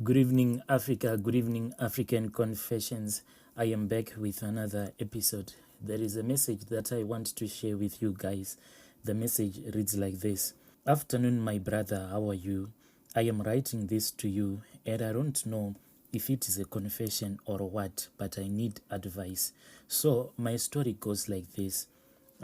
Good evening, Africa. Good evening, African Confessions. I am back with another episode. There is a message that I want to share with you guys. The message reads like this. Afternoon, my brother. How are you? I am writing this to you, and I don't know if it is a confession or what, but I need advice. So, my story goes like this.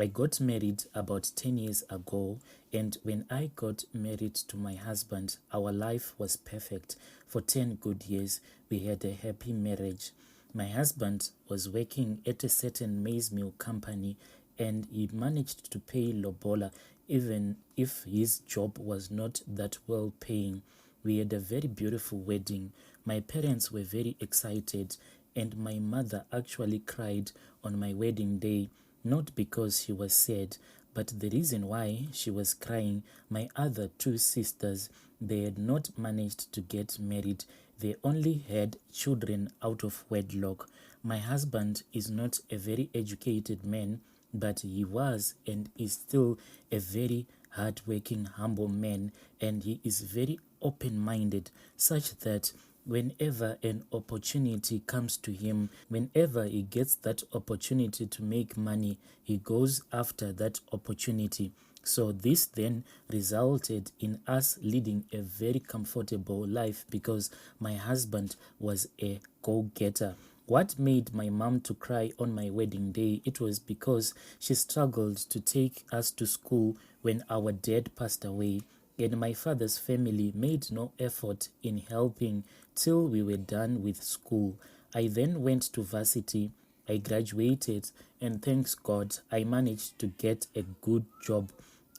I got married about 10 years ago, and when I got married to my husband, our life was perfect. For 10 good years, we had a happy marriage. My husband was working at a certain maize meal company, and he managed to pay lobola even if his job was not that well paying. We had a very beautiful wedding. My parents were very excited, and my mother actually cried on my wedding day, not because she was sad, but the reason why she was crying, my other two sisters, they had not managed to get married. They only had children out of wedlock. My husband is not a very educated man, but he was and is still a very hardworking, humble man, and he is very open-minded, such that whenever an opportunity comes to him, whenever he gets that opportunity to make money, he goes after that opportunity. So this then resulted in us leading a very comfortable life because my husband was a go-getter. What made my mom to cry on my wedding day? It was because she struggled to take us to school when our dad passed away, and my father's family made no effort in helping till we were done with school. I then went to varsity. I graduated, and thanks God, I managed to get a good job.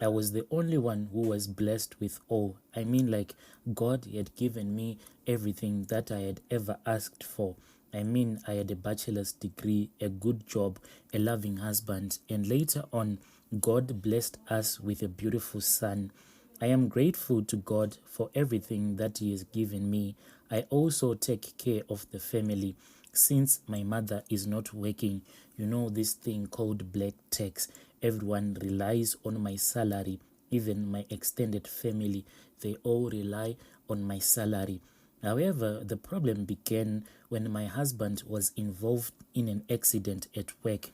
I was the only one who was blessed with all. I mean, like, God had given me everything that I had ever asked for. I mean, I had a bachelor's degree, a good job, a loving husband, and later on, God blessed us with a beautiful son. I am grateful to God for everything that He has given me. I also take care of the family. Since my mother is not working, you know this thing called black tax. Everyone relies on my salary, even my extended family. They all rely on my salary. However, the problem began when my husband was involved in an accident at work.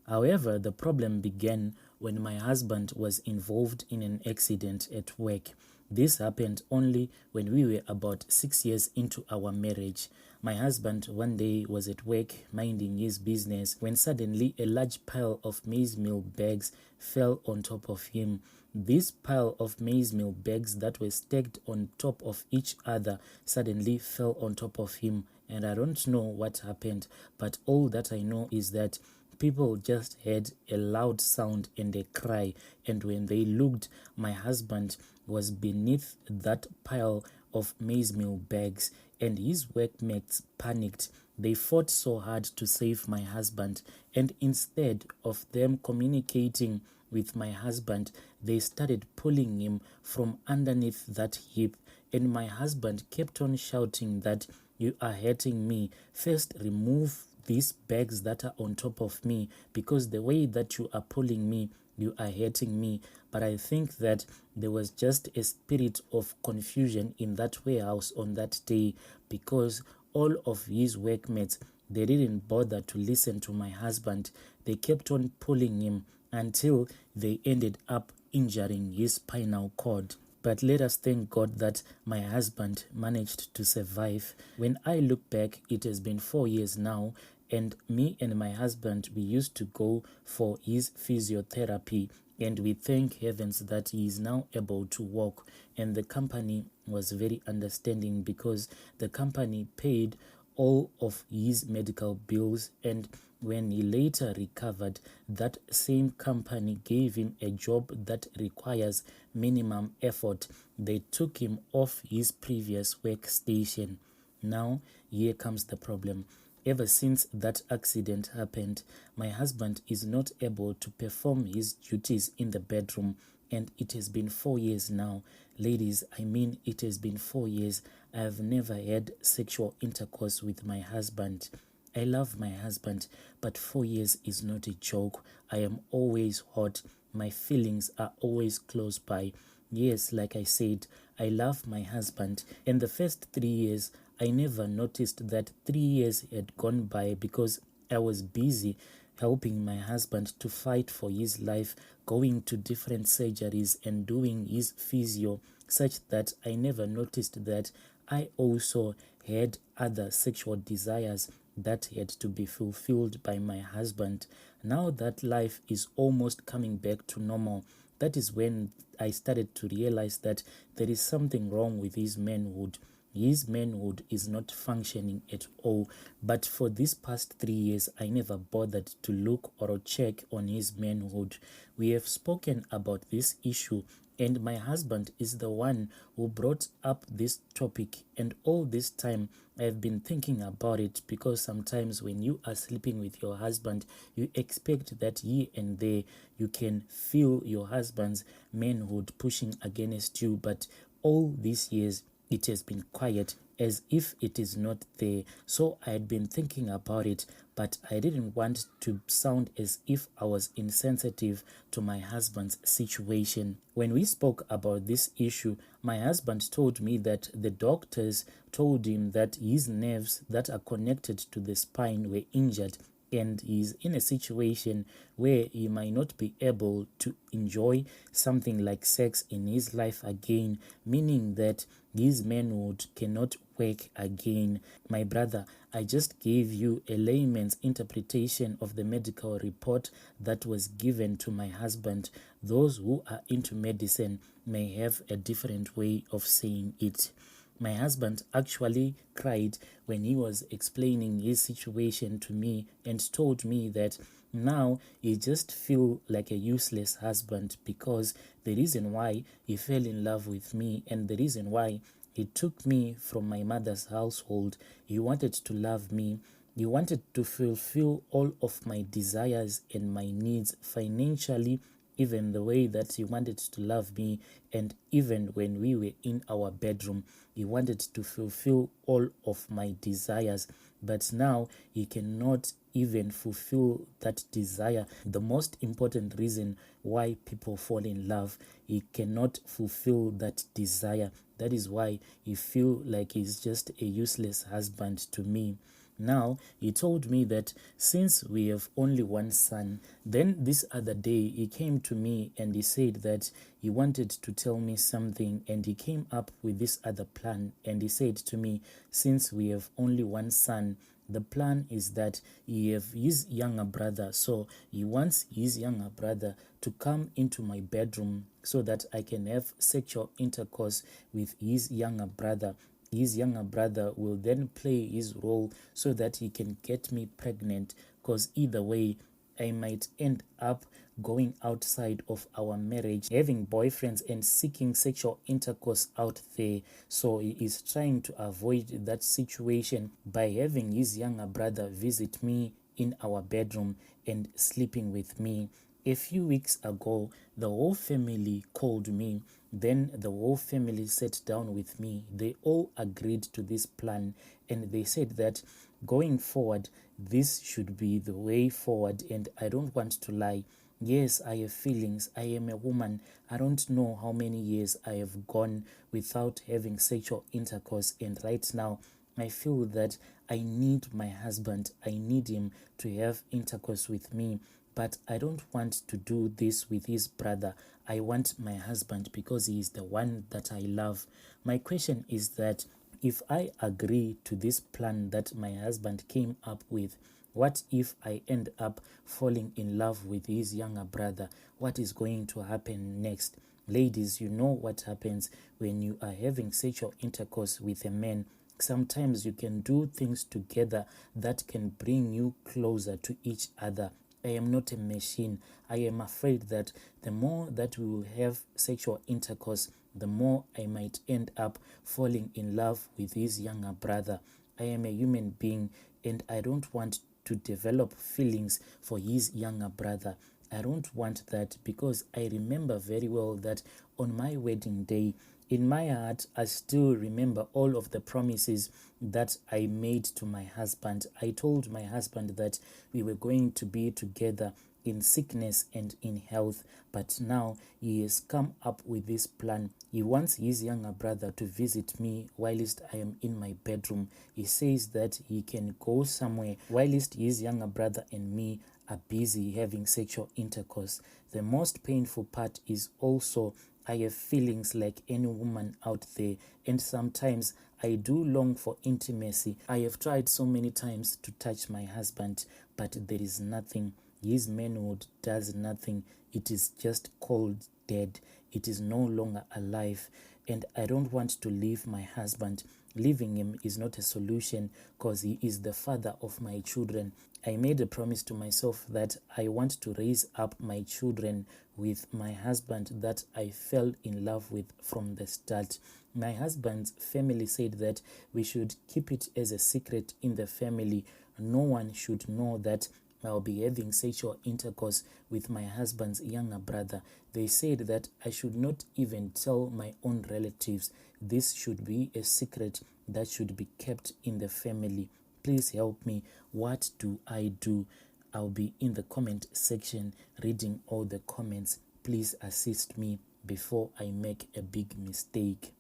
However, the problem began when my husband was involved in an accident at work. This happened only when we were about 6 years into our marriage. My husband one day was at work minding his business when suddenly a large pile of maize meal bags fell on top of him. This pile of maize meal bags that were stacked on top of each other suddenly fell on top of him, and I don't know what happened, but all that I know is that people just heard a loud sound and a cry, and when they looked, my husband was beneath that pile of maize meal bags, and his workmates panicked. They fought so hard to save my husband, and instead of them communicating with my husband, they started pulling him from underneath that heap, and my husband kept on shouting that, "You are hurting me. First remove these bags that are on top of me, because the way that you are pulling me, you are hurting me." But I think that there was just a spirit of confusion in that warehouse on that day, because all of his workmates, they didn't bother to listen to my husband. They kept on pulling him until they ended up injuring his spinal cord. But let us thank God that my husband managed to survive. When I look back, it has been 4 years now, and me and my husband, we used to go for his physiotherapy, and we thank heavens that he is now able to walk. And the company was very understanding because the company paid all of his medical bills, and when he later recovered, that same company gave him a job that requires minimum effort. They took him off his previous workstation. Now, here comes the problem. Ever since that accident happened, my husband is not able to perform his duties in the bedroom, and it has been 4 years now. Ladies, I mean, it has been 4 years. I have never had sexual intercourse with my husband. I love my husband, but 4 years is not a joke. I am always hot. My feelings are always close by. Yes, like I said, I love my husband. In the first 3 years, I never noticed that 3 years had gone by because I was busy helping my husband to fight for his life, going to different surgeries and doing his physio, such that I never noticed that I also had other sexual desires that had to be fulfilled by my husband. Now that life is almost coming back to normal, that is when I started to realize that there is something wrong with his manhood. His manhood is not functioning at all. But for these past 3 years, I never bothered to look or check on his manhood. We have spoken about this issue, and my husband is the one who brought up this topic. And all this time, I've been thinking about it, because sometimes when you are sleeping with your husband, you expect that here and there you can feel your husband's manhood pushing against you. But all these years, it has been quiet, as if it is not there. So I had been thinking about it, but I didn't want to sound as if I was insensitive to my husband's situation. When we spoke about this issue, my husband told me that the doctors told him that his nerves that are connected to the spine were injured, and he's in a situation where he might not be able to enjoy something like sex in his life again, meaning that his manhood cannot work again. My brother, I just gave you a layman's interpretation of the medical report that was given to my husband. Those who are into medicine may have a different way of saying it. My husband actually cried when he was explaining his situation to me, and told me that now he just feel like a useless husband, because the reason why he fell in love with me, and the reason why he took me from my mother's household, he wanted to love me. He wanted to fulfill all of my desires and my needs financially, even the way that he wanted to love me, and even when we were in our bedroom, he wanted to fulfill all of my desires. But now he cannot even fulfill that desire. The most important reason why people fall in love, he cannot fulfill that desire. That is why he feel like he's just a useless husband to me. Now, he told me that since we have only one son, then this other day he came to me and he said that he wanted to tell me something, and he came up with this other plan. And he said to me, since we have only one son, the plan is that he have his younger brother, so he wants his younger brother to come into my bedroom so that I can have sexual intercourse with his younger brother. His younger brother will then play his role so that he can get me pregnant, because either way I might end up going outside of our marriage, having boyfriends and seeking sexual intercourse out there. So he is trying to avoid that situation by having his younger brother visit me in our bedroom and sleeping with me. A few weeks ago, the whole family called me. Then the whole family sat down with me. They all agreed to this plan, and they said that going forward, this should be the way forward. And I don't want to lie. Yes, I have feelings. I am a woman. I don't know how many years I have gone without having sexual intercourse, and right now I feel that I need my husband. I need him to have intercourse with me. But I don't want to do this with his brother. I want my husband because he is the one that I love. My question is that if I agree to this plan that my husband came up with, what if I end up falling in love with his younger brother? What is going to happen next? Ladies, you know what happens when you are having sexual intercourse with a man. Sometimes you can do things together that can bring you closer to each other. I am not a machine. I am afraid that the more that we will have sexual intercourse, the more I might end up falling in love with his younger brother. I am a human being, and I don't want to develop feelings for his younger brother. I don't want that, because I remember very well that on my wedding day, in my heart, I still remember all of the promises that I made to my husband. I told my husband that we were going to be together in sickness and in health, but now he has come up with this plan. He wants his younger brother to visit me whilst I am in my bedroom. He says that he can go somewhere whilst his younger brother and me are busy having sexual intercourse. The most painful part is also I have feelings like any woman out there, and sometimes I do long for intimacy. I have tried so many times to touch my husband, but there is nothing. His manhood does nothing. It is just cold dead. It is no longer alive, and I don't want to leave my husband. Leaving him is not a solution because he is the father of my children. I made a promise to myself that I want to raise up my children with my husband that I fell in love with from the start. My husband's family said that we should keep it as a secret in the family. No one should know that I'll be having sexual intercourse with my husband's younger brother. They said that I should not even tell my own relatives. This should be a secret that should be kept in the family. Please help me. What do I do? I'll be in the comment section reading all the comments. Please assist me before I make a big mistake.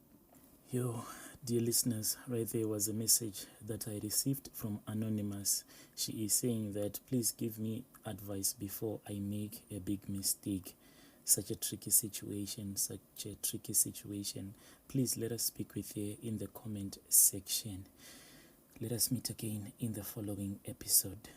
Yo, dear listeners, right there was a message that I received from Anonymous. She is saying that please give me advice before I make a big mistake. Such a tricky situation. Please let us speak with her in the comment section. Let us meet again in the following episode.